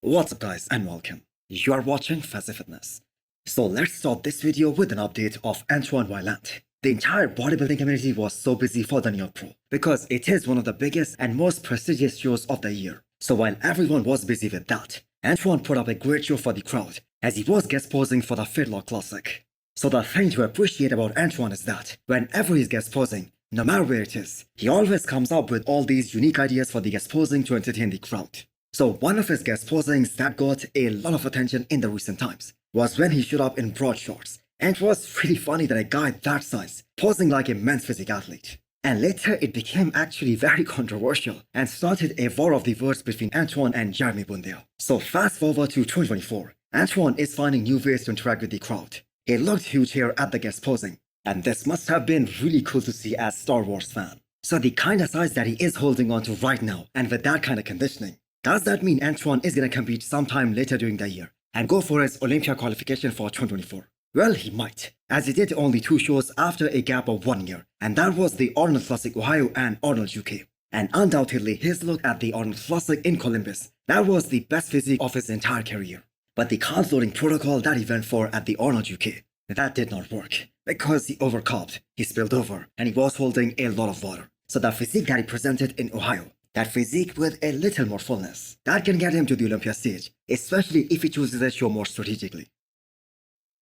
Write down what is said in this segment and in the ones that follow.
What's up guys and welcome. You are watching Fazi Fitness. So let's start this video with an update of Antoine Violent. The entire bodybuilding community was so busy for the New York Pro because it is one of the biggest and most prestigious shows of the year. So while everyone was busy with that, Antoine put up a great show for the crowd as he was guest posing for the Fitlock Classic. So the thing to appreciate about Antoine is that whenever he's guest posing, no matter where it is, he always comes up with all these unique ideas for the guest posing to entertain the crowd. So one of his guest posings that got a lot of attention in the recent times was when he showed up in broad shorts. And it was really funny that a guy that size posing like a men's physique athlete. And later it became actually very controversial and started a war of the words between Antoine and Jeremy Bundia. So fast forward to 2024, Antoine is finding new ways to interact with the crowd. He looked huge here at the guest posing, and this must have been really cool to see as Star Wars fan. So the kind of size that he is holding on to right now, and with that kind of conditioning, does that mean Antoine is going to compete sometime later during the year and go for his Olympia qualification for 2024? Well, he might, as he did only 2 shows after a gap of 1 year, and that was the Arnold Classic Ohio and Arnold UK. And undoubtedly his look at the Arnold Classic in Columbus, that was the best physique of his entire career. But the carb loading protocol that he went for at the Arnold UK, that did not work, because he overcarved, he spilled over, and he was holding a lot of water. So the physique that he presented in Ohio, that physique with a little more fullness, that can get him to the Olympia stage, especially if he chooses a show more strategically.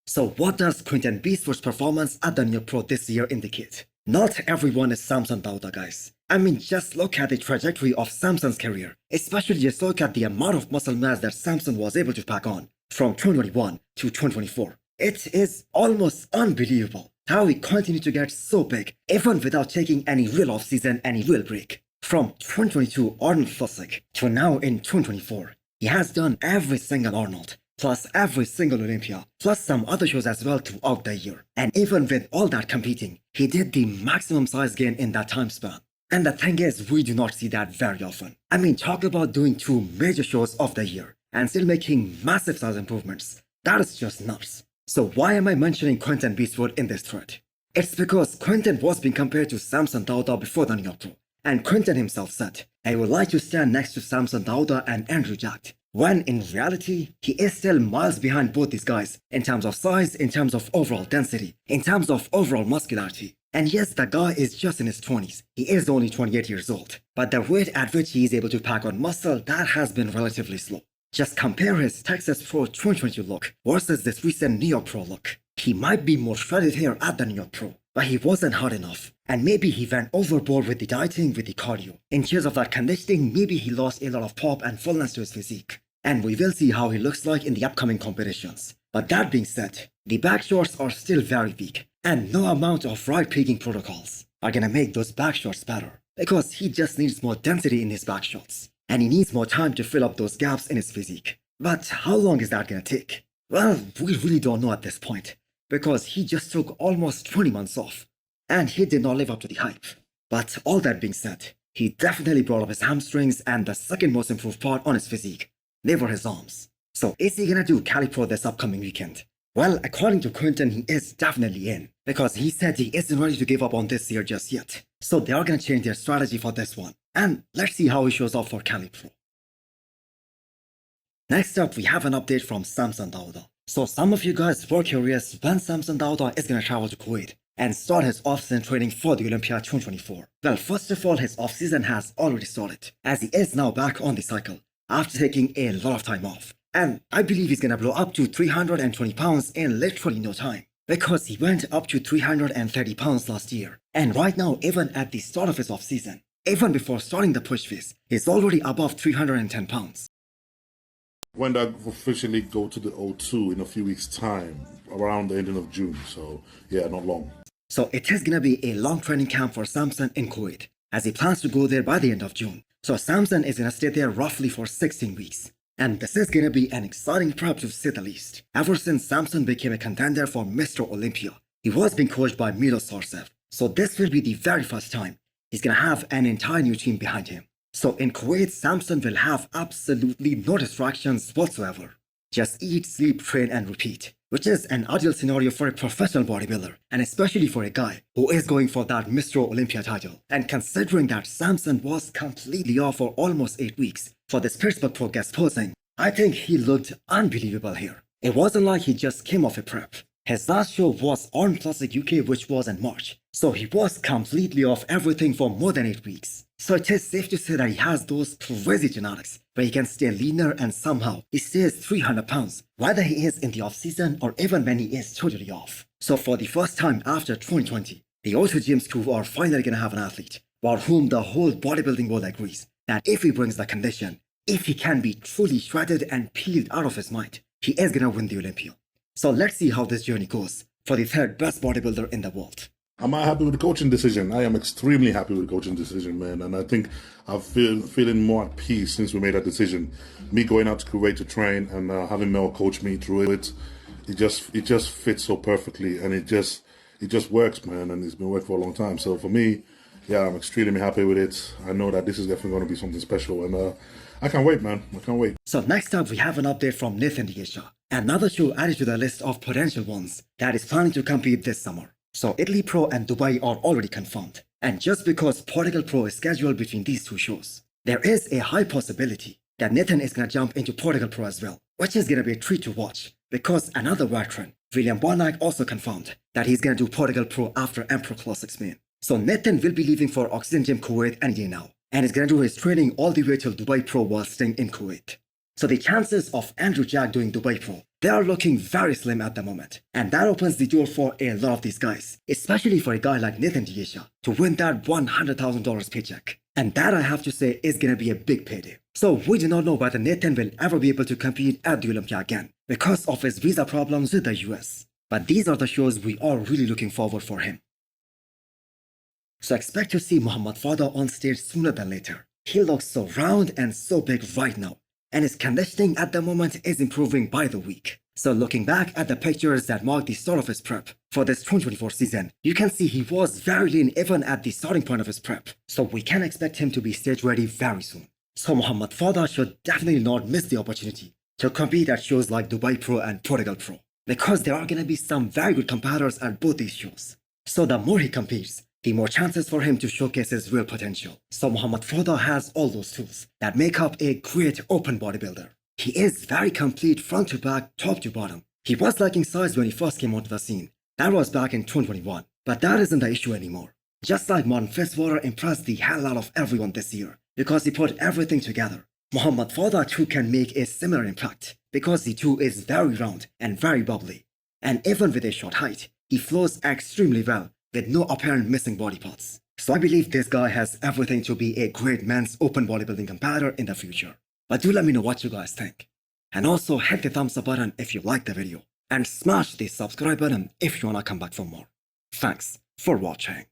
So what does Quinton Beastwood's performance at the New York Pro this year indicate? Not everyone is Samson Dauda, guys. I mean, just look at the trajectory of Samson's career, especially just look at the amount of muscle mass that Samson was able to pack on from 2021 to 2024. It is almost unbelievable how he continued to get so big even without taking any real off-season, any real break. From 2022 Arnold Classic to now in 2024, he has done every single Arnold, plus every single Olympia, plus some other shows as well throughout the year. And even with all that competing, he did the maximum size gain in that time span. And the thing is, we do not see that very often. I mean, talk about doing 2 major shows of the year and still making massive size improvements. That is just nuts. So why am I mentioning Quinton Beastwood in this thread? It's because Quinton was being compared to Samson Dauda before the New York Pro. And Quinton himself said, I would like to stand next to Samson Dauda and Andrew Jacked, when in reality, he is still miles behind both these guys in terms of size, in terms of overall density, in terms of overall muscularity. And yes, the guy is just in his 20s, he is only 28 years old, but the rate at which he is able to pack on muscle, that has been relatively slow. Just compare his Texas Pro 2022 look versus this recent New York Pro look. He might be more shredded here at the New York Pro, but he wasn't hard enough. And maybe he went overboard with the dieting, with the cardio. In terms of that conditioning, maybe he lost a lot of pop and fullness to his physique. And we will see how he looks like in the upcoming competitions. But that being said, the back shorts are still very weak, and no amount of right peaking protocols are gonna make those back shorts better, because he just needs more density in his back shots, and he needs more time to fill up those gaps in his physique. But how long is that gonna take? Well, we really don't know at this point, because he just took almost 20 months off, and he did not live up to the hype. But all that being said, he definitely brought up his hamstrings, and the second most improved part on his physique, they were his arms. So is he gonna do Cali Pro this upcoming weekend? Well, according to Quinton, he is definitely in, because he said he isn't ready to give up on this year just yet. So they are gonna change their strategy for this one, and let's see how he shows up for Cali Pro. Next up, we have an update from Samson Dauda. So some of you guys were curious when Samson Dauda is gonna travel to Kuwait and start his off-season training for the Olympia 2024. Well, first of all, his off-season has already started, as he is now back on the cycle after taking a lot of time off. And I believe he's gonna blow up to 320 pounds in literally no time, because he went up to 330 pounds last year. And right now, even at the start of his off-season, even before starting the push phase, he's already above 310 pounds. When I officially go to the O2 in a few weeks' time, around the ending of June, so yeah, not long. So it is gonna be a long training camp for Samson in Kuwait, as he plans to go there by the end of June. So Samson is gonna stay there roughly for 16 weeks. And this is gonna be an exciting prep to say the least. Ever since Samson became a contender for Mr. Olympia, he was being coached by Milos Sarcev. So this will be the very first time he's gonna have an entire new team behind him. So in Kuwait, Samson will have absolutely no distractions whatsoever. Just eat, sleep, train and repeat, which is an ideal scenario for a professional bodybuilder, and especially for a guy who is going for that Mr. Olympia title. And considering that Samson was completely off for almost 8 weeks for this Pittsburgh Pro guest posing, I think he looked unbelievable here. It wasn't like he just came off a prep. His last show was on Classic UK, which was in March, so he was completely off everything for more than 8 weeks. So it is safe to say that he has those crazy genetics where he can stay leaner and somehow he stays 300 pounds, whether he is in the off season or even when he is totally off. So for the first time after 2020, the O2 Gym crew are finally gonna have an athlete about whom the whole bodybuilding world agrees that if he brings the condition, if he can be truly shredded and peeled out of his mind, he is gonna win the Olympia. So let's see how this journey goes for the third best bodybuilder in the world. Am I happy with the coaching decision? I am extremely happy with the coaching decision, man. And I think I've feeling more at peace since we made that decision. Me going out to Kuwait to train and having Mel coach me through it, it just fits so perfectly, and it just works, man. And it's been working for a long time. So for me, yeah, I'm extremely happy with it. I know that this is definitely going to be something special, and I can't wait, man. I can't wait. So next up, we have an update from Nathan De Asha, another show added to the list of potential ones that is planning to compete this summer. So Italy Pro and Dubai are already confirmed. And just because Portugal Pro is scheduled between these two shows, there is a high possibility that Nathan is going to jump into Portugal Pro as well, which is going to be a treat to watch because another veteran, William Bonac, also confirmed that he's going to do Portugal Pro after Emperor Classic Spain. So Nathan will be leaving for Oxygen Gym Kuwait any day now, and is going to do his training all the way till Dubai Pro while staying in Kuwait. So the chances of Andrew Jack doing Dubai Pro, they are looking very slim at the moment. And that opens the door for a lot of these guys, especially for a guy like Nathan De Asha, to win that $100,000 paycheck. And that, I have to say, is going to be a big payday. So we do not know whether Nathan will ever be able to compete at the Olympia again because of his visa problems with the US. But these are the shows we are really looking forward for him. So expect to see Moh Foda on stage sooner than later. He looks so round and so big right now, and his conditioning at the moment is improving by the week. So looking back at the pictures that mark the start of his prep for this 2024 season, you can see he was very lean even at the starting point of his prep. So we can expect him to be stage ready very soon. So Moh Foda should definitely not miss the opportunity to compete at shows like Dubai Pro and Portugal Pro, because there are going to be some very good competitors at both these shows. So the more he competes, the more chances for him to showcase his real potential. So Moh Foda has all those tools that make up a great open bodybuilder. He is very complete front to back, top to bottom. He was lacking size when he first came onto the scene. That was back in 2021. But that isn't the issue anymore. Just like Moh Foda impressed the hell out of everyone this year because he put everything together. Moh Foda too can make a similar impact because he too is very round and very bubbly. And even with a short height, he flows extremely well with no apparent missing body parts. So I believe this guy has everything to be a great men's open bodybuilding competitor in the future. But do let me know what you guys think. And also hit the thumbs up button if you liked the video. And smash the subscribe button if you wanna come back for more. Thanks for watching.